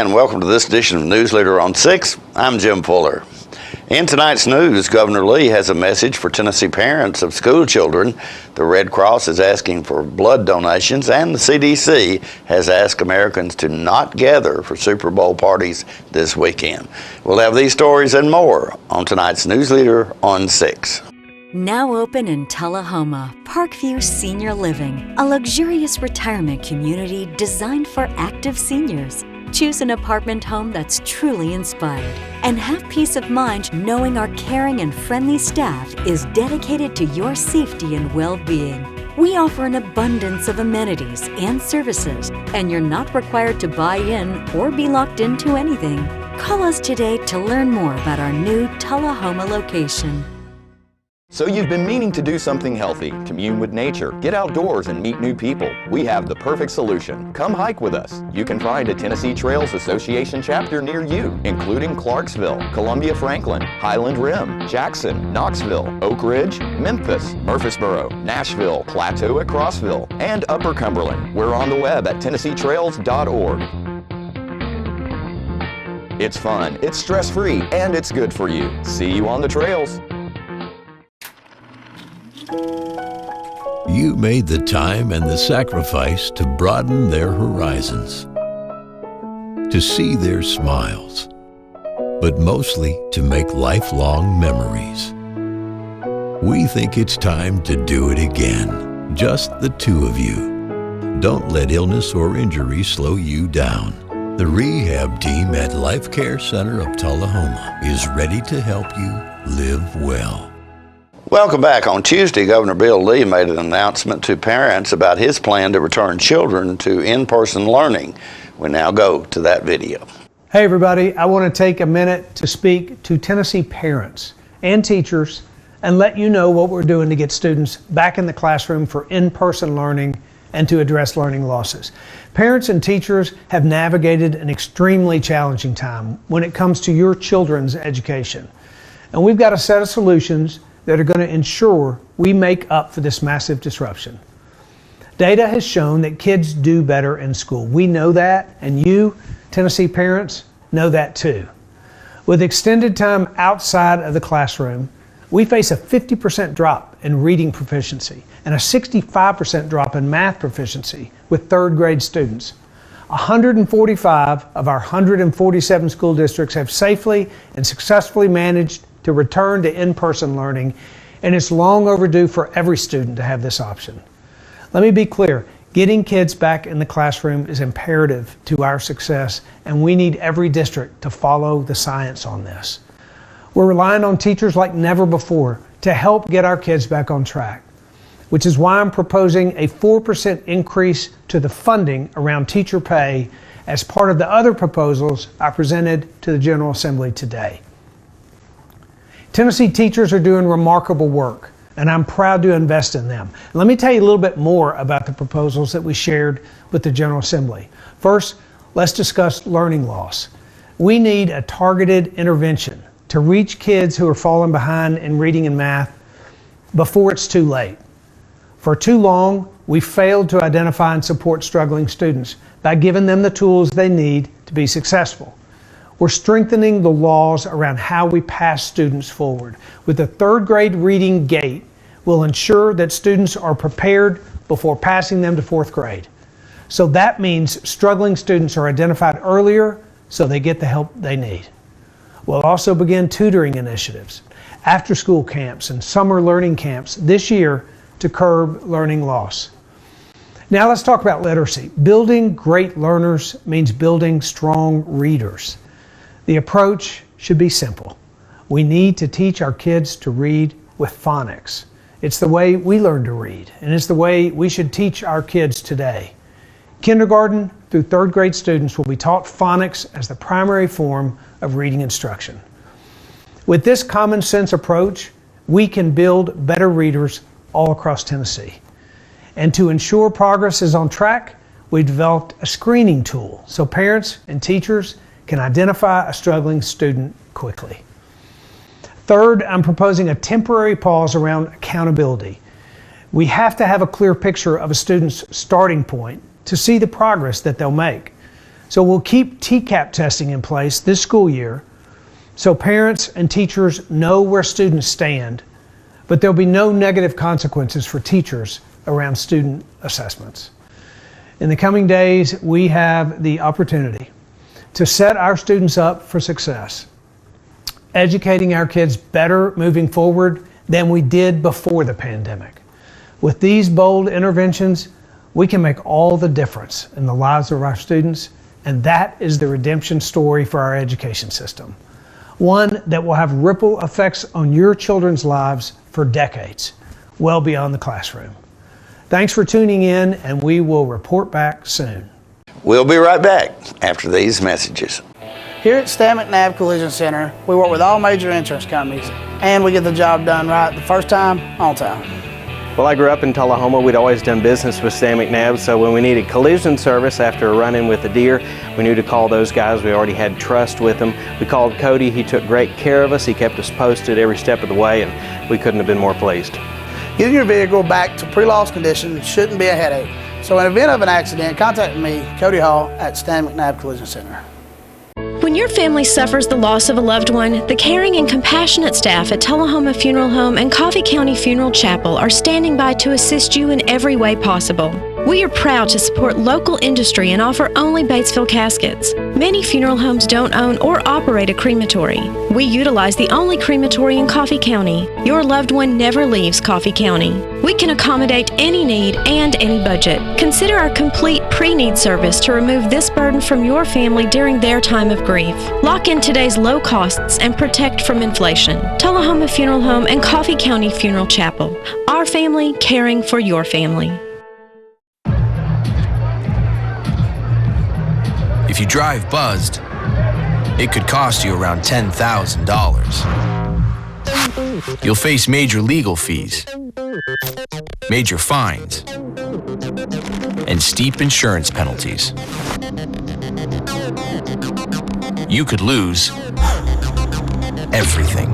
and welcome to this edition of News Leader on 6. I'm Jim Fuller. In tonight's news, Governor Lee has a message for Tennessee parents of school children. The Red Cross is asking for blood donations, and the CDC has asked Americans to not gather for Super Bowl parties this weekend. We'll have these stories and more on tonight's News Leader on 6. Now open in Tullahoma, Parkview Senior Living, a luxurious retirement community designed for active seniors. Choose an apartment home that's truly inspired and have peace of mind knowing our caring and friendly staff is dedicated to your safety and well-being. We offer an abundance of amenities and services, and you're not required to buy in or be locked into anything. Call us today to learn more about our new Tullahoma location. So you've been meaning to do something healthy, commune with nature, get outdoors and meet new people. We have the perfect solution. Come hike with us. You can find a Tennessee Trails Association chapter near you, including Clarksville, Columbia Franklin, Highland Rim, Jackson, Knoxville, Oak Ridge, Memphis, Murfreesboro, Nashville, Plateau at Crossville, and Upper Cumberland. We're on the web at TennesseeTrails.org. It's fun, it's stress-free, and it's good for you. See you on the trails. You made the time and the sacrifice to broaden their horizons, to see their smiles, but mostly to make lifelong memories. We think it's time to do it again, just the two of you. Don't let illness or injury slow you down. The rehab team at Life Care Center of Tullahoma is ready to help you live well. Welcome back. On Tuesday, Governor Bill Lee made an announcement to parents about his plan to return children to in-person learning. We now go to that video. Hey everybody, I want to take a minute to speak to Tennessee parents and teachers and let you know what we're doing to get students back in the classroom for in-person learning and to address learning losses. Parents and teachers have navigated an extremely challenging time when it comes to your children's education. And we've got a set of solutions that are going to ensure we make up for this massive disruption. Data has shown that kids do better in school. We know that, and you, Tennessee parents, know that too. With extended time outside of the classroom, we face a 50% drop in reading proficiency and a 65% drop in math proficiency with third grade students. 145 of our 147 school districts have safely and successfully managed to return to in-person learning, and it's long overdue for every student to have this option. Let me be clear, getting kids back in the classroom is imperative to our success, and we need every district to follow the science on this. We're relying on teachers like never before to help get our kids back on track, which is why I'm proposing a 4% increase to the funding around teacher pay as part of the other proposals I presented to the General Assembly today. Tennessee teachers are doing remarkable work, and I'm proud to invest in them. Let me tell you a little bit more about the proposals that we shared with the General Assembly. First, let's discuss learning loss. We need a targeted intervention to reach kids who are falling behind in reading and math before it's too late. For too long, we failed to identify and support struggling students by giving them the tools they need to be successful. We're strengthening the laws around how we pass students forward. With the third grade reading gate, we'll ensure that students are prepared before passing them to fourth grade. So that means struggling students are identified earlier so they get the help they need. We'll also begin tutoring initiatives, after-school camps, and summer learning camps this year to curb learning loss. Now let's talk about literacy. Building great learners means building strong readers. The approach should be simple. We need to teach our kids to read with phonics. It's the way we learn to read, and it's the way we should teach our kids today. Kindergarten through third grade students will be taught phonics as the primary form of reading instruction. With this common sense approach, we can build better readers all across Tennessee. And to ensure progress is on track, we developed a screening tool so parents and teachers can identify a struggling student quickly. Third, I'm proposing a temporary pause around accountability. We have to have a clear picture of a student's starting point to see the progress that they'll make. So we'll keep TCAP testing in place this school year so parents and teachers know where students stand, but there'll be no negative consequences for teachers around student assessments. In the coming days, we have the opportunity to set our students up for success, educating our kids better moving forward than we did before the pandemic. With these bold interventions, we can make all the difference in the lives of our students, and that is the redemption story for our education system. One that will have ripple effects on your children's lives for decades, well beyond the classroom. Thanks for tuning in, and we will report back soon. We'll be right back after these messages. Here at Stan McNabb Collision Center, we work with all major insurance companies, and we get the job done right the first time, on time. Well, I grew up in Tullahoma. We'd always done business with Stan McNabb, so when we needed collision service after a run-in with a deer, we knew to call those guys. We already had trust with them. We called Cody. He took great care of us. He kept us posted every step of the way, and we couldn't have been more pleased. Getting your vehicle back to pre-loss condition shouldn't be a headache. So in event of an accident, contact me, Cody Hall, at Stan McNabb Collision Center. When your family suffers the loss of a loved one, the caring and compassionate staff at Tullahoma Funeral Home and Coffee County Funeral Chapel are standing by to assist you in every way possible. We are proud to support local industry and offer only Batesville caskets. Many funeral homes don't own or operate a crematory. We utilize the only crematory in Coffee County. Your loved one never leaves Coffee County. We can accommodate any need and any budget. Consider our complete pre-need service to remove this burden from your family during their time of grief. Lock in today's low costs and protect from inflation. Tullahoma Funeral Home and Coffee County Funeral Chapel. Our family caring for your family. If you drive buzzed, it could cost you around $10,000. You'll face major legal fees, major fines, and steep insurance penalties. You could lose everything.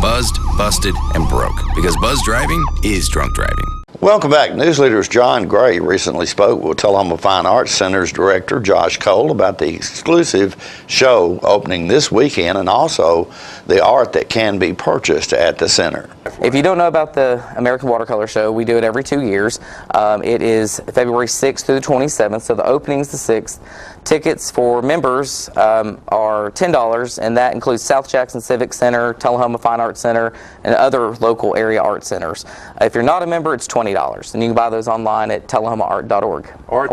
Buzzed, busted, and broke, because buzz driving is drunk driving. Welcome back. News leaders John Gray recently spoke with Tullahoma Fine Arts Center's director Josh Cole about the exclusive show opening this weekend and also the art that can be purchased at the center. If you don't know about the American Watercolor Show, we do it every 2 years. It is February 6th through the 27th, so the opening's the 6th. Tickets for members are $10, and that includes South Jackson Civic Center, Tullahoma Fine Arts Center, and other local area art centers. If you're not a member, it's $20, and you can buy those online at tullahomaart.org. Or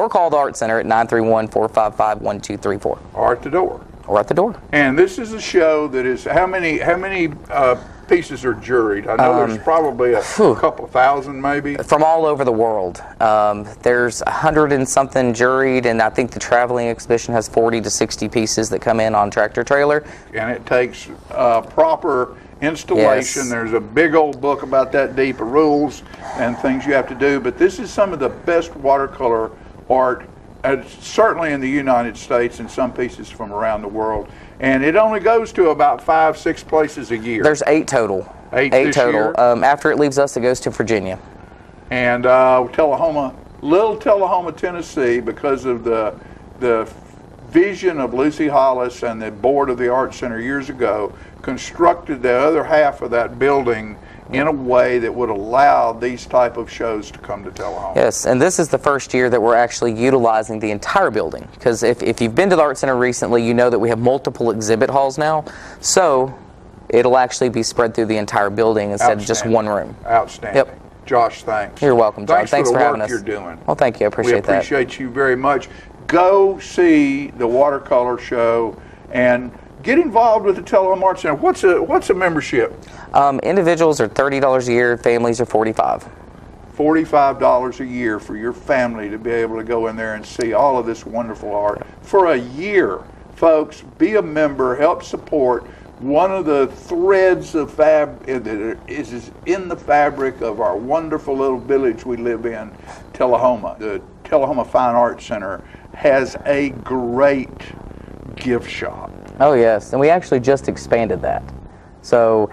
call the Art Center at 931-455-1234. Or at the door. Or at the door. And this is a show that is, how many pieces are juried? I know there's probably a couple thousand maybe. From all over the world. There's 100 and something juried, and I think the traveling exhibition has 40 to 60 pieces that come in on tractor trailer. And it takes proper installation. Yes. There's a big old book about that deep of rules and things you have to do, but this is some of the best watercolor art, certainly in the United States, and some pieces from around the world. And it only goes to about 5-6 places a year. There's 8 total. 8 total. Year? After it leaves us, it goes to Virginia. And Tullahoma, little Tullahoma, Tennessee, because of the vision of Lucy Hollis and the board of the Art Center years ago, constructed the other half of that building in a way that would allow these type of shows to come to Tullahoma. Yes, and this is the first year that we're actually utilizing the entire building. Because if you've been to the Art Center recently, you know that we have multiple exhibit halls now. So it'll actually be spread through the entire building instead of just one room. Outstanding. Yep. Josh, thanks. You're welcome, John. Thanks for having us. you're doing. Well, thank you. I appreciate that. We appreciate you very much. Go see the watercolor show and get involved with the Tullahoma Art Center. What's a membership? Individuals are $30 a year. Families are $45. $45 a year for your family to be able to go in there and see all of this wonderful art for a year. Folks, be a member, help support one of the threads of that is in the fabric of our wonderful little village we live in, Tullahoma. The Tullahoma Fine Arts Center has a great gift shop. Oh yes, and we actually just expanded that. So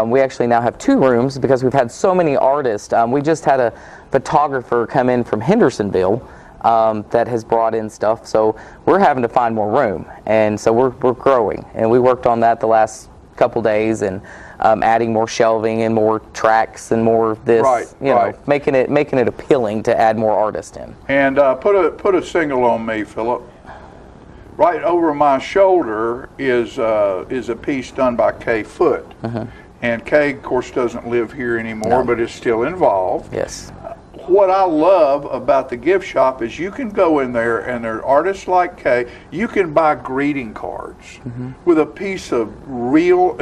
we actually now have 2 rooms because we've had so many artists. We just had a photographer come in from Hendersonville that has brought in stuff. So we're having to find more room, and so we're growing. And we worked on that the last couple days, and adding more shelving and more tracks and more this, you know, making it appealing to add more artists in. And put a single on me, Philip. Right over my shoulder is a piece done by Kay Foote. And Kay, of course, doesn't live here anymore, but is still involved. Yes. What I love about the gift shop is you can go in there, and there are artists like Kay. You can buy greeting cards with a piece of real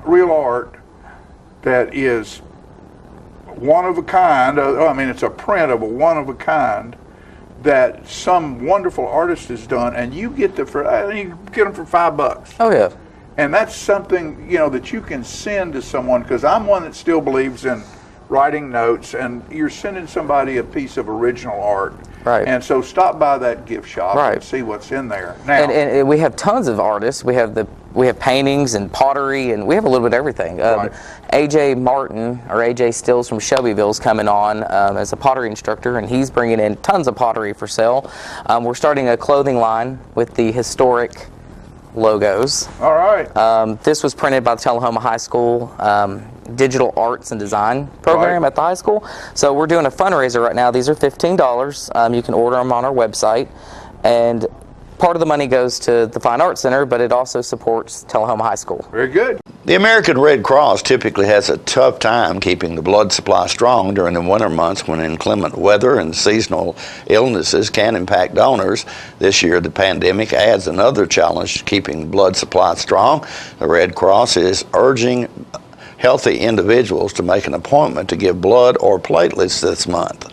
art that is one of a kind. I mean, it's a print of a one of a kind that some wonderful artist has done, and you get you get them for $5. Oh yeah. And that's something, you know, that you can send to someone, because I'm one that still believes in writing notes, and you're sending somebody a piece of original art. Right. And so stop by that gift shop and see what's in there. Now, and we have tons of artists. We have paintings and pottery, and we have a little bit of everything. AJ Martin, or AJ Stills from Shelbyville, is coming on as a pottery instructor, and he's bringing in tons of pottery for sale. We're starting a clothing line with the historic logos. All right. This was printed by the Tullahoma High School Digital Arts and Design program at the high school. So we're doing a fundraiser right now. These are $15. You can order them on our website, and part of the money goes to the Fine Arts Center, but it also supports Tullahoma High School. Very good. The American Red Cross typically has a tough time keeping the blood supply strong during the winter months when inclement weather and seasonal illnesses can impact donors. This year, the pandemic adds another challenge to keeping the blood supply strong. The Red Cross is urging healthy individuals to make an appointment to give blood or platelets this month.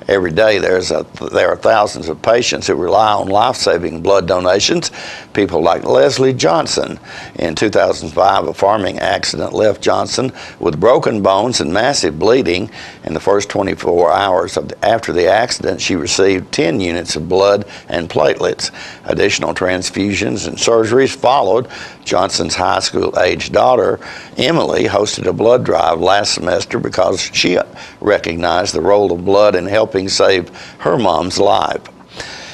Every day there are thousands of patients who rely on life-saving blood donations. People like Leslie Johnson. In 2005, a farming accident left Johnson with broken bones and massive bleeding. In the first 24 hours after the accident, she received 10 units of blood and platelets. Additional transfusions and surgeries followed. Johnson's high school-aged daughter, Emily, hosted a blood drive last semester because she recognized the role of blood in helping save her mom's life.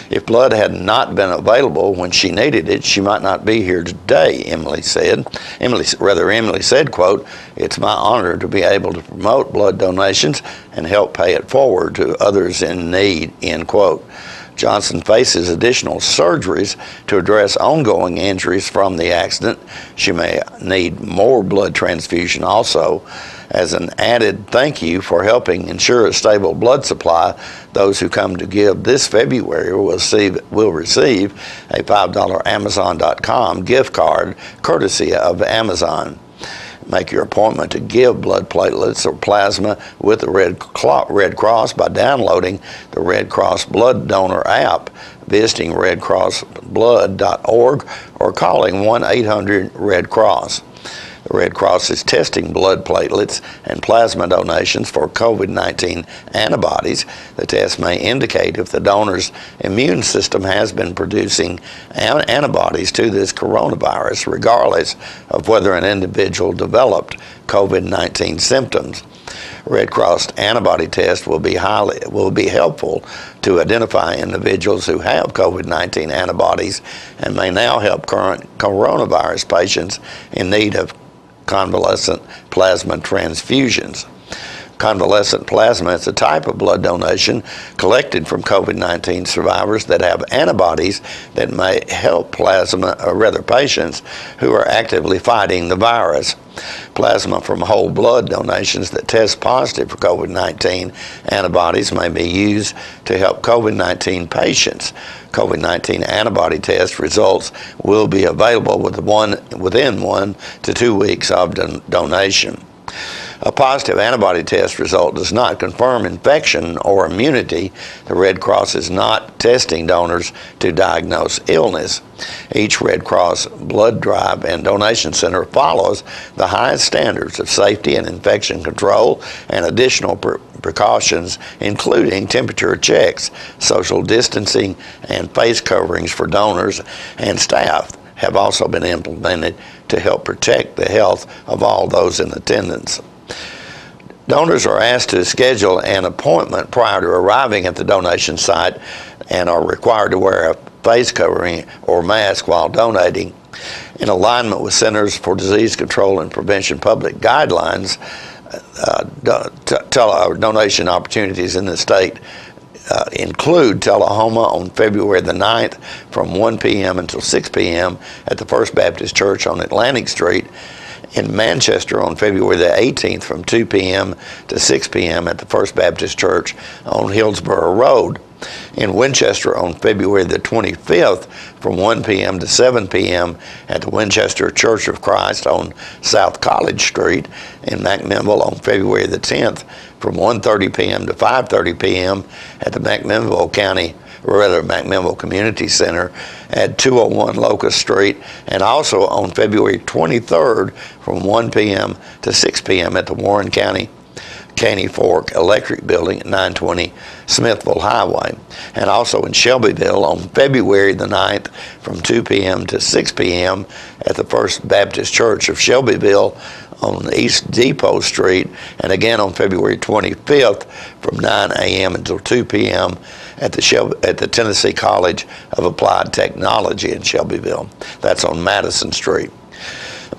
If blood had not been available when she needed it, she might not be here today, Emily said. Emily said, quote, "It's my honor to be able to promote blood donations and help pay it forward to others in need," end quote. Johnson faces additional surgeries to address ongoing injuries from the accident. She may need more blood transfusion also. As an added thank you for helping ensure a stable blood supply, those who come to give this February will receive a $5 Amazon.com gift card courtesy of Amazon. Make your appointment to give blood platelets or plasma with the Red Cross by downloading the Red Cross Blood Donor app, visiting redcrossblood.org, or calling 1-800-RED-CROSS. The Red Cross is testing blood platelets and plasma donations for COVID-19 antibodies. The test may indicate if the donor's immune system has been producing antibodies to this coronavirus, regardless of whether an individual developed COVID-19 symptoms. Red Cross antibody test will be helpful to identify individuals who have COVID-19 antibodies and may now help current coronavirus patients in need of convalescent plasma transfusions. Convalescent plasma is a type of blood donation collected from COVID-19 survivors that have antibodies that may help patients who are actively fighting the virus. Plasma from whole blood donations that test positive for COVID-19 antibodies may be used to help COVID-19 patients. COVID-19 antibody test results will be available within 1 to 2 weeks of donation. A positive antibody test result does not confirm infection or immunity. The Red Cross is not testing donors to diagnose illness. Each Red Cross blood drive and donation center follows the highest standards of safety and infection control and additional precautions, including temperature checks, social distancing, and face coverings for donors and staff have also been implemented to help protect the health of all those in attendance. Donors are asked to schedule an appointment prior to arriving at the donation site and are required to wear a face covering or mask while donating. In alignment with Centers for Disease Control and Prevention public guidelines, donation opportunities in the state include Tullahoma on February the 9th from 1 p.m. until 6 p.m. at the First Baptist Church on Atlantic Street, in Manchester on February the 18th from 2 p.m. to 6 p.m. at the First Baptist Church on Hillsborough Road, in Winchester on February the 25th from 1 p.m. to 7 p.m. at the Winchester Church of Christ on South College Street, in McMinnville on February the 10th from 1:30 p.m. to 5:30 p.m. at the McMinnville Community Center at 201 Locust Street, and also on February 23rd from 1 p.m. to 6 p.m. at the Warren County Caney Fork Electric Building at 920 Smithville Highway, and also in Shelbyville on February the 9th from 2 p.m. to 6 p.m. at the First Baptist Church of Shelbyville on East Depot Street, and again on February 25th from 9 a.m. until 2 p.m. at the Tennessee College of Applied Technology in Shelbyville. That's on Madison Street.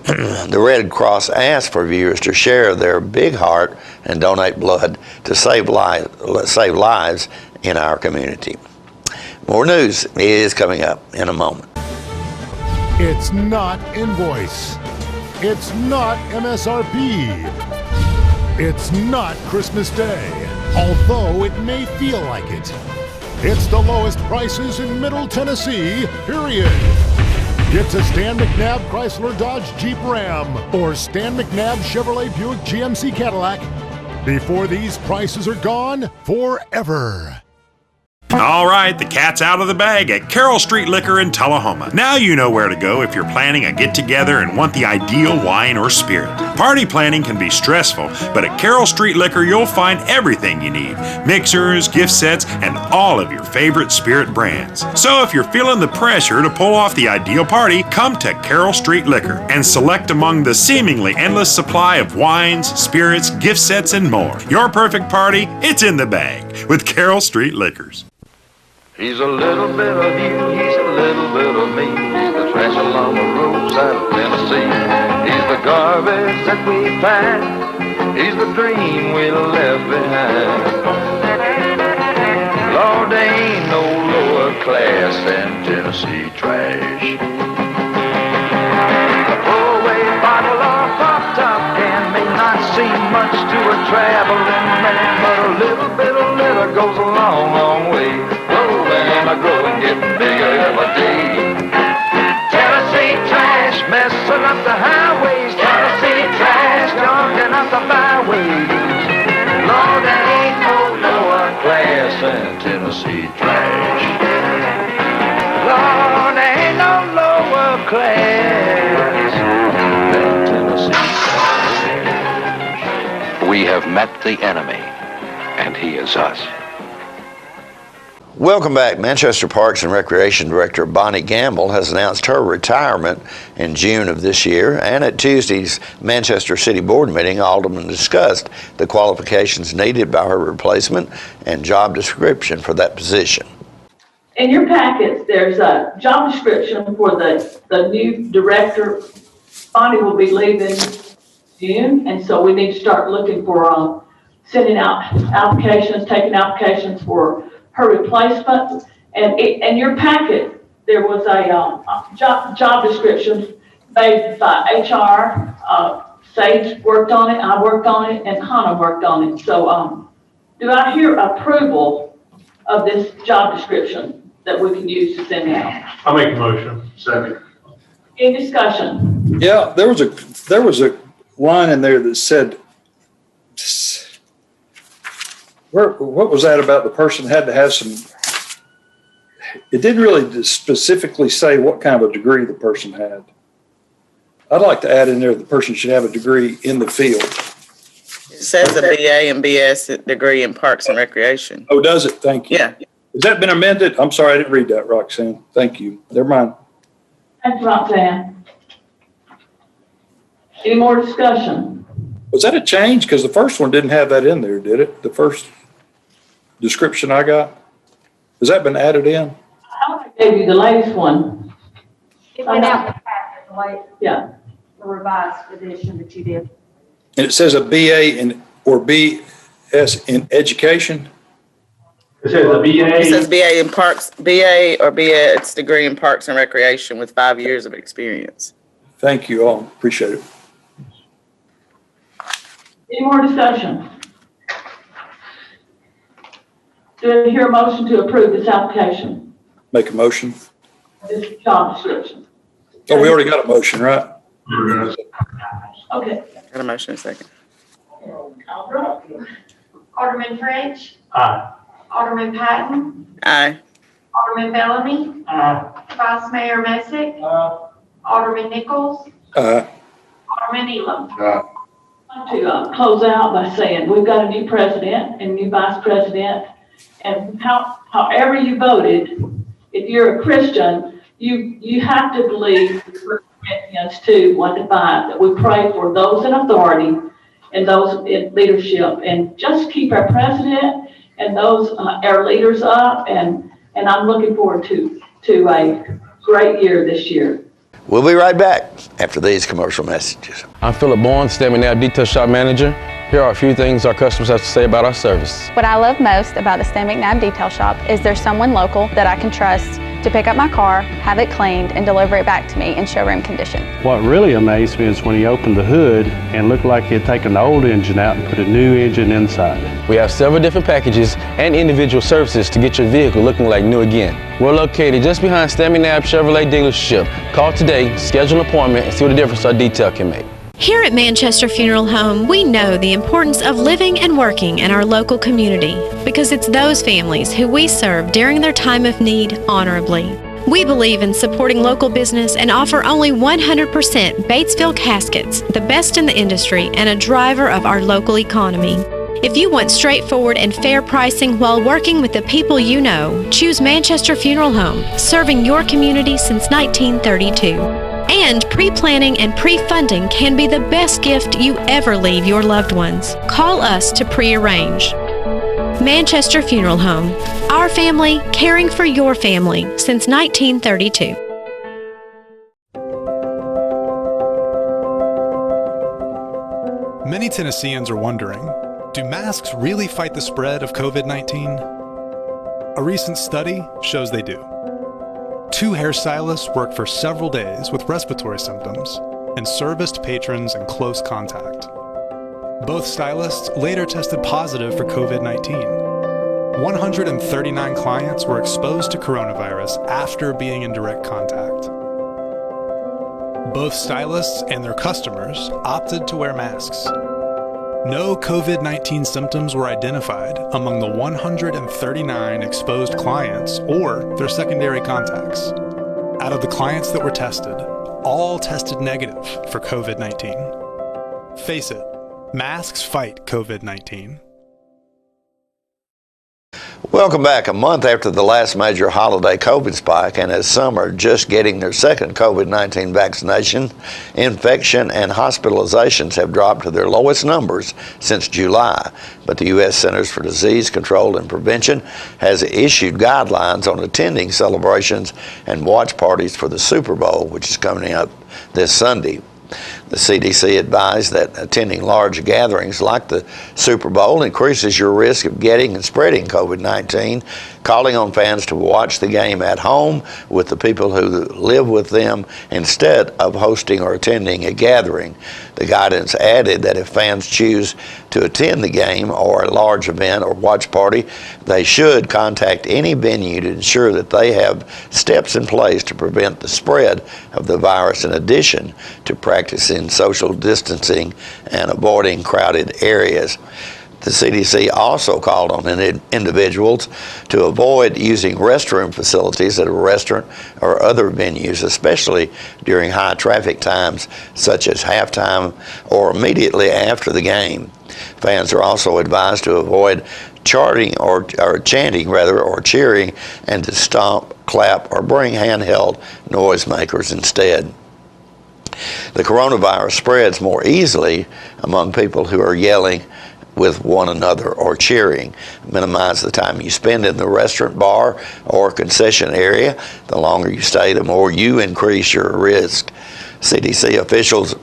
The Red Cross asks for viewers to share their big heart and donate blood to save lives in our community. More news is coming up in a moment. It's not invoice. It's not MSRP. It's not Christmas Day, although it may feel like it. It's the lowest prices in Middle Tennessee, period. Get to Stan McNabb Chrysler Dodge Jeep Ram or Stan McNabb Chevrolet Buick GMC Cadillac before these prices are gone forever. All right, the cat's out of the bag at Carroll Street Liquor in Tullahoma. Now you know where to go if you're planning a get-together and want the ideal wine or spirit. Party planning can be stressful, but at Carroll Street Liquor you'll find everything you need. Mixers, gift sets, and all of your favorite spirit brands. So if you're feeling the pressure to pull off the ideal party, come to Carroll Street Liquor and select among the seemingly endless supply of wines, spirits, gift sets, and more. Your perfect party, it's in the bag with Carroll Street Liquors. He's a little bit of you, he's a little bit of me. He's the trash along the roadside of Tennessee. He's the garbage that we find. He's the dream we left behind. Lord, there ain't no lower class than Tennessee trash. A throwaway bottle or pop-top can may not seem much to a traveling man, but a little bit of litter goes a long, long way. And I grow and get bigger every day. Tennessee trash messing up the highways. Tennessee trash junking up the byways. Lord, there ain't no lower class than Tennessee trash. Lord, there ain't no lower class than Tennessee trash. We have met the enemy, and he is us. Welcome back. Manchester Parks and Recreation Director Bonnie Gamble has announced her retirement in June of this year, and at Tuesday's Manchester City Board meeting, Aldermen discussed the qualifications needed by her replacement and job description for that position. In your packets, there's a job description for the new director. Bonnie will be leaving June, and so we need to start looking for sending out applications, taking applications for her replacement. And in your packet, there was a job description made by HR. Sage worked on it, I worked on it, and Hannah worked on it. So do I hear approval of this job description that we can use to send out? I'll make a motion. Second. Any discussion? Yeah, there was a line in there that said, what was that about the person had to have some, it didn't really specifically say what kind of a degree the person had. I'd like to add in there the person should have a degree in the field. It says a BA and BS degree in Parks and Recreation. Oh, does it? Thank you. Yeah. Has that been amended? I'm sorry, I didn't read that, Roxanne. Thank you. Never mind. Thanks, Roxanne. Any more discussion? Was that a change? Because the first one didn't have that in there, did it? The first description I got? Has that been added in? I gave you the latest one. It went out the late, Yeah. the revised edition that you did. And it says a BA in or BS in education. It says a BA. It says BA in Parks, BA or BS degree in Parks and Recreation with 5 years of experience. Thank you all. Appreciate it. Any more discussion? Do I hear a motion to approve this application, Make a motion. this job description? Oh, we already got a motion, right? Okay. Got a motion in a second. Alderman French, Aye. Alderman Patton, Aye. Alderman Bellamy, Vice Mayor Messick, Alderman Nichols, Alderman Elam. I'd like to close out by saying we've got a new president and new vice president, and however you voted, if you're a Christian, you have to believe 1 Corinthians 2, 1-5, that we pray for those in authority and those in leadership, and just keep our president and those our leaders up, and I'm looking forward to a great year this year. We'll be right back after these commercial messages. I'm Philip Bourne, Stanley McNabb Detail Shop Manager. Here are a few things our customers have to say about our service. What I love most about the Stanley McNabb Detail Shop is there's someone local that I can trust to pick up my car, have it cleaned, and deliver it back to me in showroom condition. What really amazed me is when he opened the hood and looked like he had taken the old engine out and put a new engine inside. We have several different packages and individual services to get your vehicle looking like new again. We're located just behind Stanley McNabb Chevrolet dealership. Call today, schedule an appointment, and see what a difference our detail can make. Here at Manchester Funeral Home, we know the importance of living and working in our local community because it's those families who we serve during their time of need honorably. We believe in supporting local business and offer only 100% Batesville caskets, the best in the industry and a driver of our local economy. If you want straightforward and fair pricing while working with the people you know, choose Manchester Funeral Home, serving your community since 1932. And pre-planning and pre-funding can be the best gift you ever leave your loved ones. Call us to pre-arrange. Manchester Funeral Home. Our family caring for your family since 1932. Many Tennesseans are wondering, do masks really fight the spread of COVID-19? A recent study shows they do. 2 hairstylists worked for several days with respiratory symptoms and serviced patrons in close contact. Both stylists later tested positive for COVID-19. 139 clients were exposed to coronavirus after being in direct contact. Both stylists and their customers opted to wear masks. No COVID-19 symptoms were identified among the 139 exposed clients or their secondary contacts. Out of the clients that were tested, all tested negative for COVID-19. Face it, masks fight COVID-19. Welcome back. A month after the last major holiday COVID spike, and as some are just getting their second COVID-19 vaccination, infection and hospitalizations have dropped to their lowest numbers since July. But the U.S. Centers for Disease Control and Prevention has issued guidelines on attending celebrations and watch parties for the Super Bowl, which is coming up this Sunday. The CDC advised that attending large gatherings like the Super Bowl increases your risk of getting and spreading COVID-19, calling on fans to watch the game at home with the people who live with them instead of hosting or attending a gathering. The guidance added that if fans choose to attend the game or a large event or watch party, they should contact any venue to ensure that they have steps in place to prevent the spread of the virus, in addition to practicing social distancing and avoiding crowded areas. The CDC also called on individuals to avoid using restroom facilities at a restaurant or other venues, especially during high traffic times such as halftime or immediately after the game. Fans are also advised to avoid chanting or cheering, and to stomp, clap, or bring handheld noisemakers instead. The coronavirus spreads more easily among people who are yelling with one another or cheering. Minimize the time you spend in the restaurant, bar, or concession area. The longer you stay, the more you increase your risk. CDC officials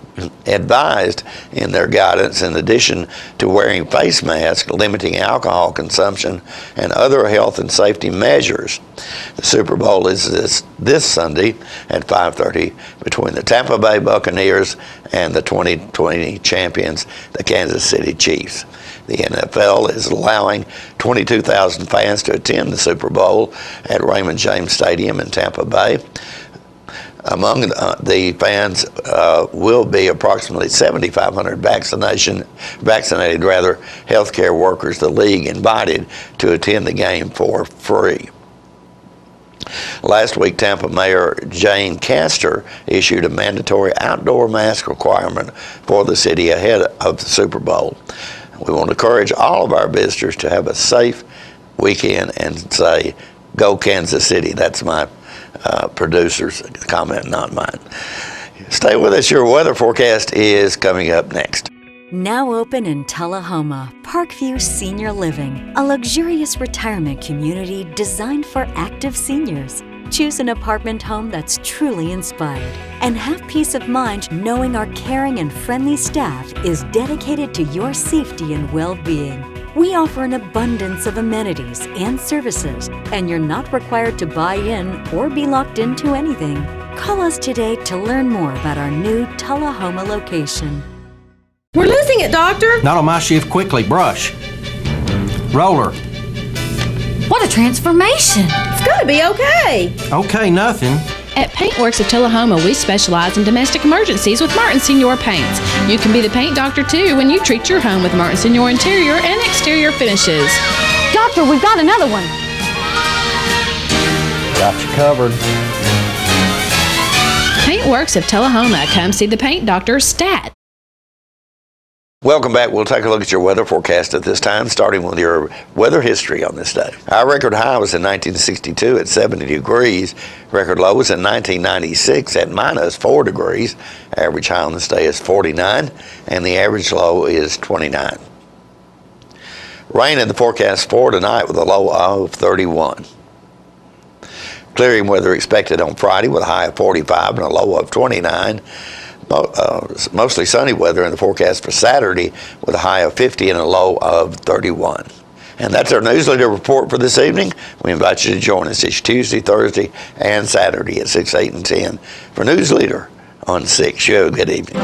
advised in their guidance, in addition to wearing face masks, limiting alcohol consumption, and other health and safety measures. The Super Bowl is this Sunday at 5:30 between the Tampa Bay Buccaneers and the 2020 champions, the Kansas City Chiefs. The NFL is allowing 22,000 fans to attend the Super Bowl at Raymond James Stadium in Tampa Bay. Among the fans will be approximately 7,500 vaccinated healthcare workers the league invited to attend the game for free. Last week, Tampa Mayor Jane Castor issued a mandatory outdoor mask requirement for the city ahead of the Super Bowl. We want to encourage all of our visitors to have a safe weekend and say, "Go Kansas City." That's my producer's comment, not mine. Stay with us. Your weather forecast is coming up next. Now open in Tullahoma, Parkview Senior Living, a luxurious retirement community designed for active seniors. Choose an apartment home that's truly inspired and have peace of mind knowing our caring and friendly staff is dedicated to your safety and well-being. We offer an abundance of amenities and services, and you're not required to buy in or be locked into anything. Call us today to learn more about our new Tullahoma location. We're losing it, Doctor. Not on my shift. Quickly, brush. Roller. What a transformation. It's going to be okay. Okay, nothing. At Paintworks of Tullahoma, we specialize in domestic emergencies with Martin Senior Paints. You can be the paint doctor too when you treat your home with Martin Senior interior and exterior finishes. Doctor, we've got another one. Got you covered. Paintworks of Tullahoma. Come see the paint doctor, Stat. Welcome back. We'll take a look at your weather forecast at this time, starting with your weather history on this day. Our record high was in 1962 at 70 degrees. Record low was in 1996 at -4 degrees. Average high on this day is 49, and the average low is 29. Rain in the forecast for tonight with a low of 31. Clearing weather expected on Friday with a high of 45 and a low of 29. Mostly sunny weather in the forecast for Saturday with a high of 50 and a low of 31. And that's our newsletter report for this evening. We invite you to join us each Tuesday, Thursday, and Saturday at 6, 8, and 10 for News Leader on 6. You have a good evening.